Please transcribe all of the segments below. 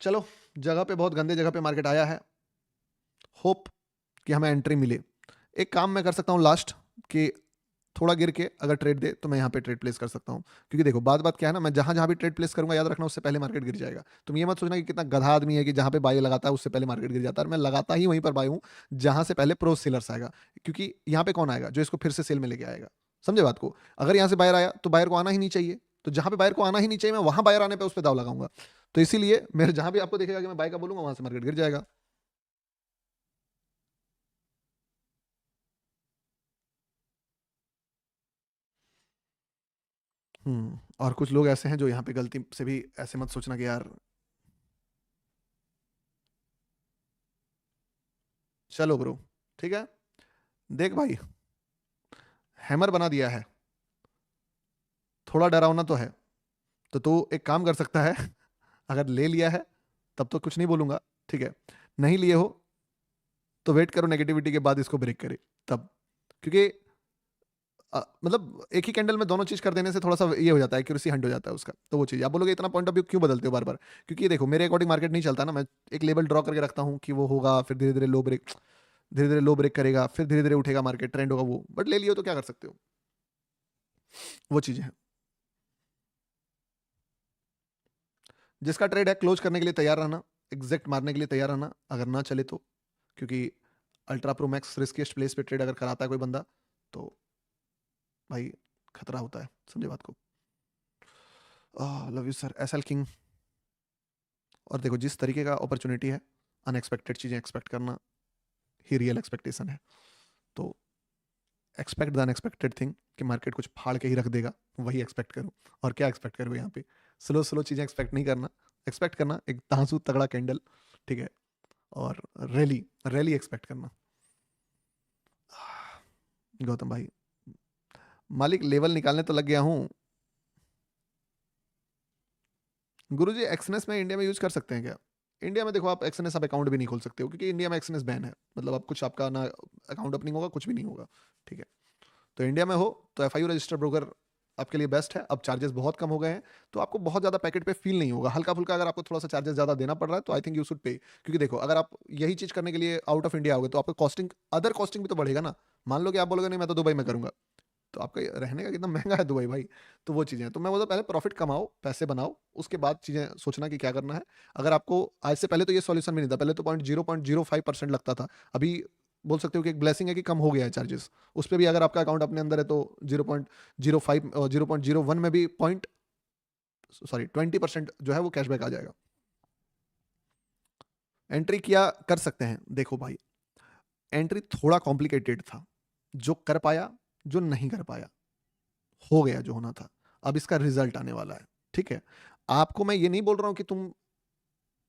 चलो, जगह पे बहुत गंदे जगह पे मार्केट आया है। होप कि हमें एंट्री मिले। एक काम मैं कर सकता हूँ लास्ट, कि थोड़ा गिर के अगर ट्रेड दे तो मैं यहाँ पे ट्रेड प्लेस कर सकता हूँ, क्योंकि देखो बात बात क्या है ना, मैं जहां जहां भी ट्रेड प्लेस करूंगा याद रखना उससे पहले मार्केट गिर जाएगा। तुम ये मत सोचना कि कितना गधा आदमी है कि जहां पे बाई लगाता है उससे पहले मार्केट गिर जाता है। मैं लगाता ही वहीं पर बाई हूँ जहां से पहले प्रो सेलर्स आएगा, क्योंकि यहाँ पे कौन आएगा जो इसको फिर से सेल में लेके आएगा। समझे बात को? अगर यहाँ से बायर आया तो बायर को आना ही नहीं चाहिए, तो जहां पे बायर को आना ही नहीं चाहिए मैं वहां बायर आने पर उस पर दाव लगाऊंगा। तो इसीलिए मेरे जहां भी आपको देखेगा कि मैं बाय का बोलूंगा वहां से मार्केट गिर जाएगा। और कुछ लोग ऐसे हैं जो यहाँ पे गलती से भी ऐसे मत सोचना कि यार। चलो ब्रो, ठीक है। देख भाई, हैमर बना दिया है, थोड़ा डरावना तो है। तो तू एक काम कर सकता है, अगर ले लिया है तब तो कुछ नहीं बोलूंगा, ठीक है। नहीं लिए हो तो वेट करो नेगेटिविटी के बाद इसको ब्रेक करे तब, क्योंकि मतलब एक ही कैंडल में दोनों चीज कर देने से थोड़ा सा ये हो जाता है, एक्यूरेसी हंट हो जाता है उसका। तो वो चीज आप बोलोगे इतना पॉइंट ऑफ व्यू क्यों बदलते हो बार बार? क्योंकि देखो मेरे अकॉर्डिंग मार्केट नहीं चलता ना। मैं एक लेवल ड्रॉ करके रखता हूँ कि वो होगा, फिर धीरे धीरे लो ब्रेक, धीरे धीरे लो ब्रेक करेगा, फिर धीरे धीरे उठेगा मार्केट, ट्रेंड होगा वो। बट ले लियो तो क्या कर सकते हो, वो चीजें हैं। जिसका ट्रेड है क्लोज करने के लिए तैयार रहना, एग्जैक्ट मारने के लिए तैयार रहना, अगर ना चले तो। क्योंकि ultra pro max riskiest place पे ट्रेड अगर कराता है कोई बंदा तो भाई खतरा होता है। समझे बात को? Love you sir, S L king. और देखो जिस तरीके का अपॉर्चुनिटी है, अनएक्सपेक्टेड चीजें एक्सपेक्ट करना ही रियल एक्सपेक्टेशन है। तो एक्सपेक्ट द अनएक्सपेक्टेड थिंग, कि मार्केट कुछ फाड़ के ही रख देगा, वही एक्सपेक्ट करो। और क्या एक्सपेक्ट करो यहाँ पे? स्लो स्लो चीजें एक्सपेक्ट नहीं करना। एक्सपेक्ट करना एक तांसू तगड़ा कैंडल, ठीक है। और रैली, रैली एक्सपेक्ट करना। गौतम भाई, मालिक लेवल निकालने तो लग गया हूँ। गुरु जी एक्सनेस में इंडिया में यूज कर सकते हैं क्या? इंडिया में देखो आप एक्सएनएस आप अकाउंट भी नहीं खोल सकते हो, क्योंकि इंडिया में एक्सएनएस बैन है। मतलब आप कुछ आपका ना अकाउंट ओपनिंग होगा, कुछ भी नहीं होगा, ठीक है। तो इंडिया में हो तो एफआईयू रजिस्टर्ड ब्रोकर आपके लिए बेस्ट है। अब चार्जेस बहुत कम हो गए हैं, तो आपको बहुत ज्यादा पैकेट पे फील नहीं होगा। हल्का फुल्का अगर आपको थोड़ा सा चार्जेस ज्यादा देना पड़ रहा है तो I think you should pay, क्योंकि देखो अगर आप यही चीज करने के लिए आउट ऑफ इंडिया आओगे तो आपका कॉस्टिंग, अदर कॉस्टिंग भी तो बढ़ेगा ना। मान लो कि आप बोलोगे नहीं मैं तो दुबई में करूंगा, तो आपका रहने का कितना महंगा है दुबई भाई। तो वो चीज़ें हैं, तो मैं बोलता पहले प्रॉफिट कमाओ, पैसे बनाओ, उसके बाद चीज़ें सोचना कि क्या करना है। अगर आपको आज से पहले तो ये सॉल्यूशन भी नहीं था, पहले तो 0.05% लगता था। अभी बोल सकते हो कि एक ब्लेसिंग है कि कम हो गया है चार्जेस। उस पर भी अगर आपका अकाउंट अपने अंदर है तो 0.05 और 0.01 में भी पॉइंट, सॉरी 20% जो है वो कैशबैक आ जाएगा। एंट्री किया कर सकते हैं। देखो भाई, एंट्री थोड़ा कॉम्प्लिकेटेड था, जो कर पाया, जो नहीं कर पाया, हो गया जो होना था। अब इसका रिजल्ट आने वाला है, ठीक है। आपको मैं ये नहीं बोल रहा हूं कि तुम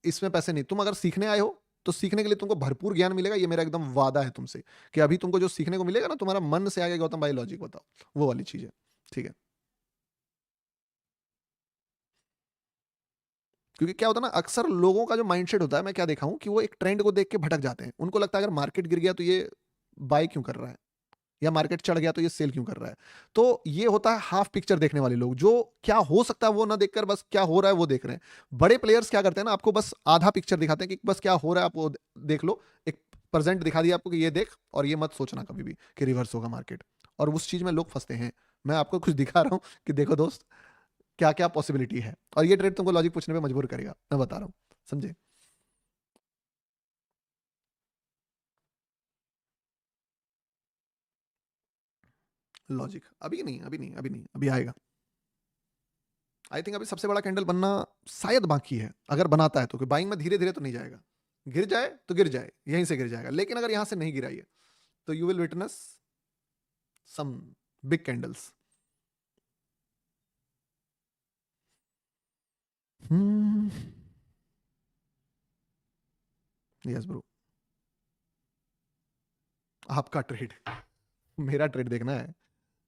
इसमें पैसे नहीं, तुम अगर सीखने आए हो तो सीखने के लिए तुमको भरपूर ज्ञान मिलेगा, ये मेरा एकदम वादा है तुमसे। कि अभी तुमको जो सीखने को मिलेगा ना, तुम्हारा मन से आगे गौतम भाई लॉजिक बताओ, वो वाली चीज है, ठीक है। क्योंकि क्या होता है ना, अक्सर लोगों का जो माइंडसेट होता है, मैं क्या देखा हूं कि वो एक ट्रेंड को देख के भटक जाते हैं। उनको लगता है अगर मार्केट गिर गया तो ये बाय क्यों कर रहा है, या मार्केट चढ़ गया तो ये सेल क्यों कर रहा है। तो ये होता है हाफ पिक्चर देखने वाले लोग, जो क्या हो सकता है वो ना देखकर बस क्या हो रहा है वो देख रहे हैं। बड़े प्लेयर्स क्या करते हैं ना, आपको बस आधा पिक्चर दिखाते हैं कि बस क्या हो रहा है आप वो देख लो। एक प्रेजेंट दिखा दिया आपको कि ये देख, और ये मत सोचना कभी भी कि रिवर्स होगा मार्केट। और उस चीज में लोग फंसते हैं। मैं आपको कुछ दिखा रहा हूं कि देखो दोस्त, क्या क्या पॉसिबिलिटी है, और ये ट्रेड तुमको लॉजिक पूछने पे मजबूर करेगा, मैं बता रहा हूँ। समझे? लॉजिक अभी नहीं, अभी नहीं, अभी नहीं, अभी आएगा। आई थिंक अभी सबसे बड़ा कैंडल बनना शायद बाकी है, अगर बनाता है तो। कि बाइंग में धीरे धीरे तो नहीं जाएगा, गिर जाए तो गिर जाए, यहीं से गिर जाएगा। लेकिन अगर यहां से नहीं गिराई है तो you will witness some big candles. Hmm, yes bro. आपका ट्रेड, मेरा ट्रेड देखना है।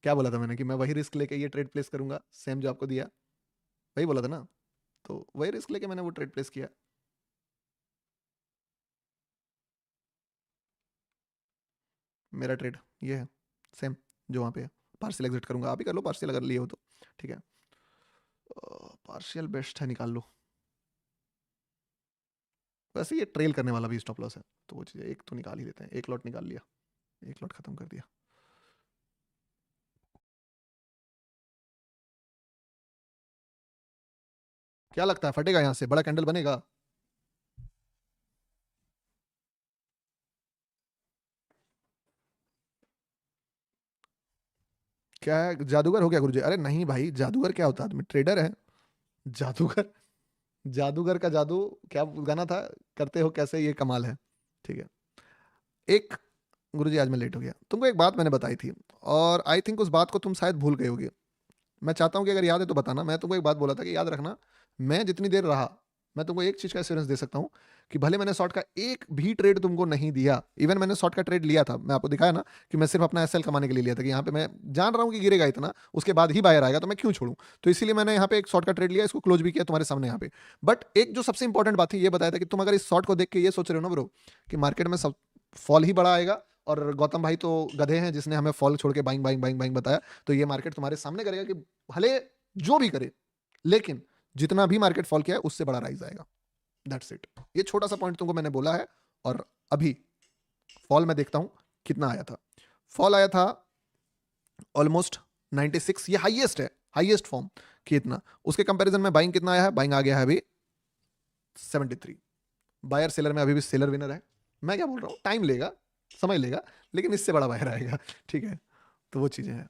क्या बोला था मैंने कि मैं वही रिस्क लेके ये ट्रेड प्लेस करूंगा, सेम जो आपको दिया, वही बोला था ना। तो वही रिस्क लेके मैंने वो ट्रेड प्लेस किया। मेरा ट्रेड ये है, सेम जो वहां पे है। पार्शियल एग्जिट करूंगा, आप ही कर लो पार्शियल अगर लिए हो तो, ठीक है। पार्शियल बेस्ट है, निकाल लो। वैसे ये ट्रेल करने वाला भी स्टॉप लॉस है, तो वो चीज़ एक तो निकाल ही देते हैं। एक लॉट निकाल लिया, एक लॉट खत्म कर दिया। क्या लगता है फटेगा यहाँ से, बड़ा कैंडल बनेगा? क्या है, जादूगर हो गया गुरुजी? अरे नहीं भाई, जादूगर क्या होता है, आदमी ट्रेडर है। जादूगर, जादूगर का जादू, क्या गाना था, करते हो कैसे ये कमाल है। ठीक है। एक, गुरुजी आज मैं लेट हो गया, तुमको एक बात मैंने बताई थी और आई थिंक उस बात को तुम शायद भूल गए होगे। मैं चाहता हूँ कि अगर याद है तो बताना। मैं तुमको एक बात बोला था कि याद रखना, मैं जितनी देर रहा, मैं तुमको एक चीज का एश्योरेंस दे सकता हूँ कि भले मैंने शॉर्ट का एक भी ट्रेड तुमको नहीं दिया, इवन मैंने शॉर्ट का ट्रेड लिया था, मैं आपको दिखाया ना कि मैं सिर्फ अपना एसएल कमाने के लिए लिया था, कि यहाँ पे मैं जान रहा हूँ कि गिरेगा इतना, उसके बाद ही बायर आएगा, तो मैं क्यों छोड़ूं। तो इसीलिए मैंने यहाँ पे एक शॉर्ट का ट्रेड लिया, इसको क्लोज भी किया तुम्हारे सामने यहाँ पे। बट एक जो सबसे इंपॉर्टेंट बात थी, ये बताया था कि तुम अगर इस शॉर्ट को देख के ये सोच रहे हो ना ब्रो कि मार्केट में सब फॉल ही बड़ा आएगा, और गौतम भाई तो गधे हैं जिसने हमें फॉल छोड़ के बाइंग बाइंग बाइंग बाइंग बताया, तो ये मार्केट तुम्हारे सामने करेगा कि भले जो भी करे, लेकिन जितना भी मार्केट फॉल किया है उससे बड़ा राइज आएगा। That's it. ये छोटा सा पॉइंट तुमको मैंने बोला है। और अभी फॉल मैं देखता हूं कितना आया था। फॉल आया था ऑलमोस्ट 96, ये हाईएस्ट है, हाईएस्ट फॉर्म कितना। उसके कंपैरिजन में बाइंग कितना आया है, बाइंग आ गया है अभी 73। बायर सेलर में अभी भी सेलर विनर है। मैं क्या बोल रहा हूँ, टाइम लेगा, समय लेगा, लेकिन इससे बड़ा बायर आएगा। ठीक है, तो वो चीजें हैं।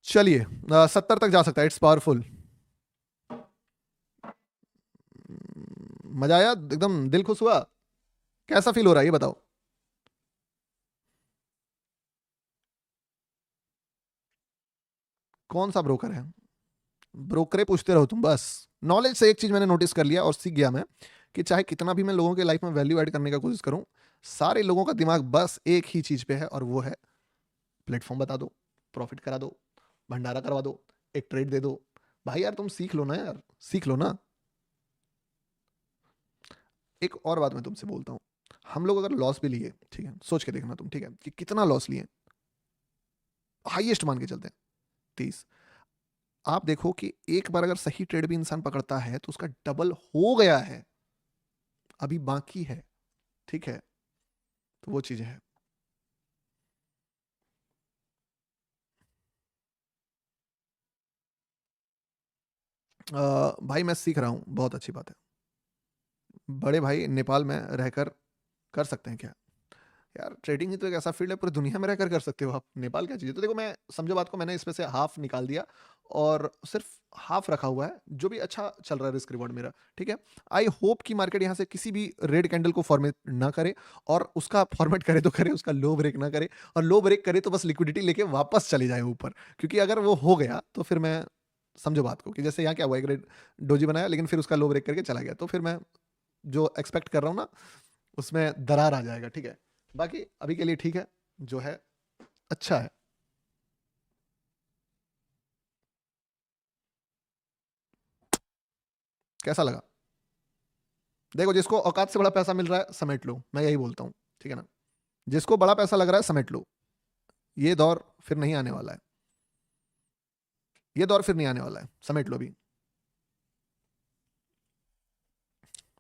चलिए, 70 तक जा सकता है, इट्स पावरफुल। मजा आया, एकदम दिल खुश हुआ। कैसा फील हो रहा है ये बताओ। कौन सा ब्रोकर है? ब्रोकरे पूछते रहो तुम बस। नॉलेज से एक चीज मैंने नोटिस कर लिया और सीख गया मैं, कि चाहे कितना भी मैं लोगों के लाइफ में वैल्यू ऐड करने का कोशिश करूं, सारे लोगों का दिमाग बस एक ही चीज पे है, और वो है प्लेटफॉर्म बता दो, प्रॉफिट करा दो, भंडारा करवा दो, एक ट्रेड दे दो। भाई यार तुम सीख लो ना यार, सीख लो ना। एक और बात मैं तुमसे बोलता हूँ, हम लोग अगर लॉस भी लिए, ठीक है, सोच के देखना तुम, ठीक है, कि कितना लॉस लिए, हाईएस्ट मान के चलते हैं 30। आप देखो कि एक बार अगर सही ट्रेड भी इंसान पकड़ता है तो उसका डबल हो गया है, अभी बाकी है। ठीक है, तो वो चीजें हैं। भाई मैं सीख रहा हूँ, बहुत अच्छी बात है। बड़े भाई नेपाल में रहकर कर सकते हैं क्या? यार ट्रेडिंग ही तो एक ऐसा फील्ड है, पूरी दुनिया में रहकर कर सकते हो आप, नेपाल क्या चीज़ है। तो देखो, मैं समझो बात को, मैंने इसमें से हाफ निकाल दिया और सिर्फ हाफ रखा हुआ है, जो भी अच्छा चल रहा है रिस्क रिवॉर्ड मेरा। ठीक है, आई होप कि मार्केट यहाँ से किसी भी रेड कैंडल को फॉर्मेट ना करे, और उसका फॉर्मेट करे तो करे, उसका लो ब्रेक ना करे, और लो ब्रेक करे तो बस लिक्विडिटी लेके वापस चले जाए ऊपर। क्योंकि अगर वो हो गया तो फिर मैं, समझो बात को, कि जैसे यहाँ क्या हुआ, एक रेड डोजी बनाया लेकिन फिर उसका लो ब्रेक करके चला गया, तो फिर मैं जो एक्सपेक्ट कर रहा हूँ ना, उसमें दरार आ जाएगा। ठीक है, बाकी अभी के लिए ठीक है, जो है अच्छा है। कैसा लगा? देखो, जिसको औकात से बड़ा पैसा मिल रहा है समेट लो, मैं यही बोलता हूँ। ठीक है ना, जिसको बड़ा पैसा लग रहा है समेट लो, ये दौर फिर नहीं आने वाला है, ये दौर फिर नहीं आने वाला है, समेट लो भी।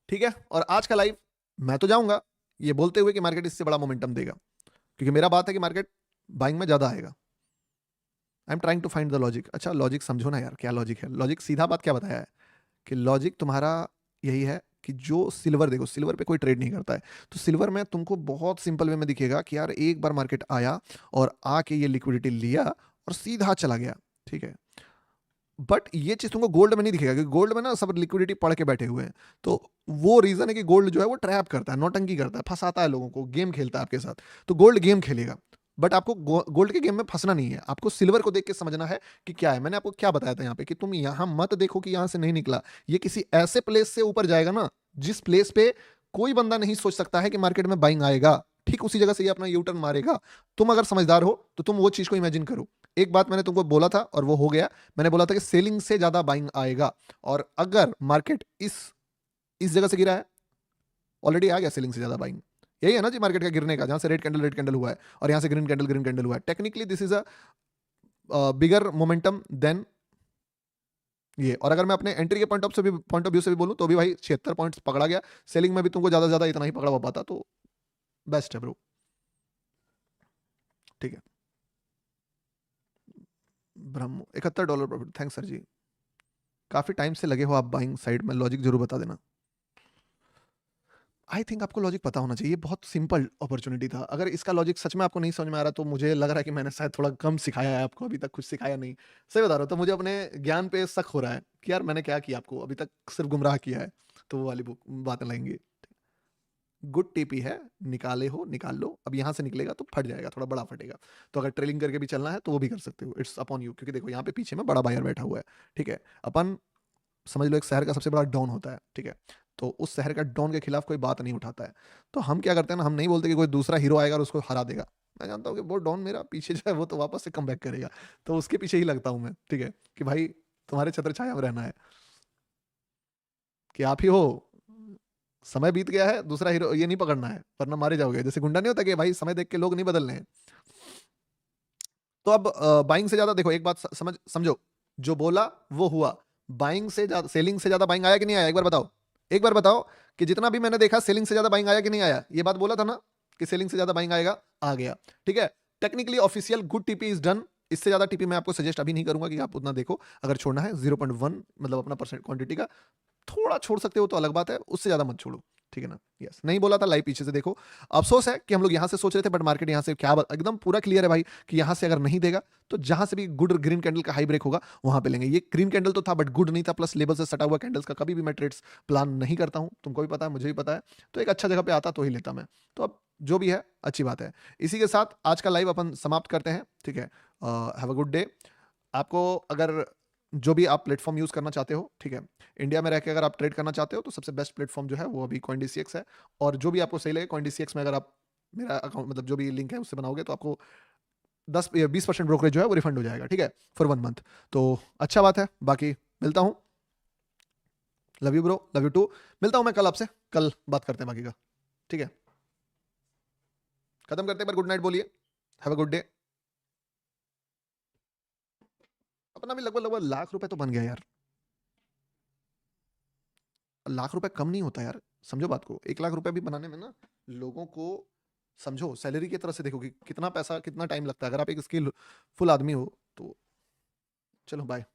ठीक है, और आज का लाइव मैं तो जाऊंगा ये बोलते हुए कि मार्केट इससे बड़ा मोमेंटम देगा, क्योंकि मेरा बात है कि मार्केट बाइंग में ज्यादा आएगा। I am trying to find the logic. अच्छा लॉजिक समझो ना यार, क्या लॉजिक है? लॉजिक सीधा बात क्या बताया है, कि लॉजिक तुम्हारा यही है कि जो सिल्वर, देखो सिल्वर पे कोई ट्रेड नहीं करता है, तो सिल्वर में तुमको बहुत सिंपल वे में दिखेगा कि यार एक बार मार्केट आया और आके ये लिक्विडिटी लिया और सीधा चला गया। ठीक है, बट ये चीज तुमको गोल्ड में नहीं दिखेगा, क्योंकि गोल्ड में ना सब लिक्विडिटी पड़ के बैठे हुए हैं। तो वो रीजन है कि गोल्ड जो है वो ट्रैप करता है, नौटंकी करता है, फंसाता है लोगों को, गेम खेलता है आपके साथ। तो गोल्ड गेम खेलेगा, बट आपको गोल्ड के गेम में फंसना नहीं है, आपको सिल्वर को देख के समझना है कि क्या है। मैंने आपको क्या बताया था यहाँ पे, कि तुम यहाँ मत देखो कि यहाँ से नहीं निकला, ये किसी ऐसे प्लेस से ऊपर जाएगा ना, जिस प्लेस पे कोई बंदा नहीं सोच सकता है कि मार्केट में बाइंग आएगा, ठीक उसी जगह से ये अपना यू टर्न मारेगा। तुम अगर समझदार हो तो तुम वो चीज को इमेजिन करो। एक बात मैंने तुमको बोला था और वो हो गया, मैंने बोला था कि सेलिंग से ज्यादा बाइंग आएगा। और अगर मार्केट इस जगह से गिरा है, ऑलरेडी आ गया सेलिंग से ज्यादा बाइंग। यही है ना जी मार्केट का गिरने का, जहां से रेड कैंडल हुआ है और यहां से ग्रीन कैंडल हुआ है। Technically this is a bigger momentum than ये। और अगर मैं अपने एंट्री के पॉइंट ऑफ व्यू से भी बोलूँ तो भी भाई 76 पॉइंट्स पकड़ा गया। सेलिंग में भी तुमको ज़्यादा से ज़्यादा इतना ही पकड़ा हुआ पाता, तो बेस्ट है ब्रो। ठीक है। ब्रह्मो $71 प्रॉफिट, थैंक्स सर जी। काफ़ी टाइम से लगे हो आप बाइंग साइड में, लॉजिक जरूर बता देना। आई थिंक आपको लॉजिक पता होना चाहिए, बहुत सिंपल अपॉर्चुनिटी था। अगर इसका लॉजिक सच में आपको नहीं समझ में आ रहा तो मुझे लग रहा है कि मैंने शायद थोड़ा कम सिखाया है आपको, अभी तक कुछ सिखाया नहीं। सही बता रहा हूँ, तो मुझे अपने ज्ञान पे शक हो रहा है कि यार मैंने क्या किया आपको, अभी तक सिर्फ गुमराह किया है। तो वो वाली बुक बातें लाएंगे। गुड टीपी है, निकाले हो निकाल लो। अब यहाँ से निकलेगा तो फट जाएगा, थोड़ा बड़ा फटेगा। तो अगर ट्रेलिंग करके भी चलना है तो वो भी कर सकते हो, इट्स अपॉन यू। क्योंकि देखो यहाँ पे पीछे में बड़ा बायर बैठा हुआ है, ठीक है। अपन समझ लो एक शहर का सबसे बड़ा डॉन होता है, ठीक है। तो उस शहर का डॉन के खिलाफ कोई बात नहीं उठाता है। तो हम क्या करते हैं ना, हम नहीं बोलते कि कोई दूसरा हीरो आएगा और उसको हरा देगा। मैं जानता हूँ कि वो डॉन मेरा पीछे जो है वो तो वापस से कम बैक करेगा, तो उसके पीछे ही लगता हूँ मैं, ठीक है। कि भाई तुम्हारे छत्र छाया में रहना है, कि आप ही हो, समय बीत गया है, दूसरा हीरो ये नहीं पकड़ना है वरना मारे जाओगे। जैसे गुंडा नहीं होता कि भाई समय देख के लोग नहीं बदलने हैं। तो अब बाइंग से ज्यादा देखो, एक बात समझो, जो बोला वो हुआ। बाइंग से ज्यादा सेलिंग से ज्यादा बाइंग आया कि नहीं आया, एक बार बताओ। एक बार बताओ कि जितना भी मैंने देखा सेलिंग से ज्यादा बाइंग आया कि नहीं आया। ये बात बोला था ना कि सेलिंग से ज्यादा बाइंग आएगा, आ गया। ठीक है। Technically official good TP is done. इससे ज्यादा टीपी मैं आपको सजेस्ट अभी नहीं करूंगा कि आप उतना देखो। अगर छोड़ना है 0.1 मतलब अपना परसेंट क्वांटिटी का थोड़ा छोड़ सकते हो तो अलग बात है, उससे ज्यादा मत छोड़ो, ठीक है ना। यस, नहीं बोला था लाइव पीछे से देखो। अफसोस है कि हम लोग यहां से सोच रहे थे, बट मार्केट यहां से क्या एकदम पूरा क्लियर है भाई कि यहां से अगर नहीं देगा तो जहां से भी गुड ग्रीन कैंडल का हाई ब्रेक होगा वहां पे लेंगे। ये ग्रीन कैंडल तो था बट गुड नहीं था, प्लस लेबल से सटा हुआ कैंडल्स का कभी भी मैं ट्रेड्स प्लान नहीं करता हूं, तुमको भी पता है, मुझे भी पता है। तो एक अच्छा जगह पे आता तो ही लेता मैं। तो अब जो भी है अच्छी बात है। इसी के साथ आज का लाइव अपन समाप्त करते हैं, ठीक है। Have a good day. आपको अगर जो भी आप प्लेटफॉर्म यूज करना चाहते हो, ठीक है, इंडिया में रह के अगर आप ट्रेड करना चाहते हो तो सबसे बेस्ट प्लेटफॉर्म जो है वो अभी CoinDCX है। और जो भी आपको सही लगे CoinDCX में अगर आप मेरा अकाउंट मतलब जो भी लिंक है उससे बनाओगे तो आपको 10 या 20% ब्रोकरेज जो है वो रिफंड हो जाएगा, ठीक है, फॉर 1 मंथ। तो अच्छा बात है। बाकी मिलता हूँ। Love you bro, love you too. मिलता हूँ मैं कल आपसे, कल बात करते हैं बाकी का, ठीक है। खत्म करते हैं, पर गुड नाइट बोलिए। Have a good day. अपना भी लगभग लगभग लाख रुपए तो बन गया यार। लाख रुपए कम नहीं होता यार, समझो बात को। 1 लाख रुपए भी बनाने में ना, लोगों को समझो सैलरी की तरह से देखो कि कितना पैसा कितना टाइम लगता है। अगर आप एक स्किल फुल आदमी हो तो चलो बाय।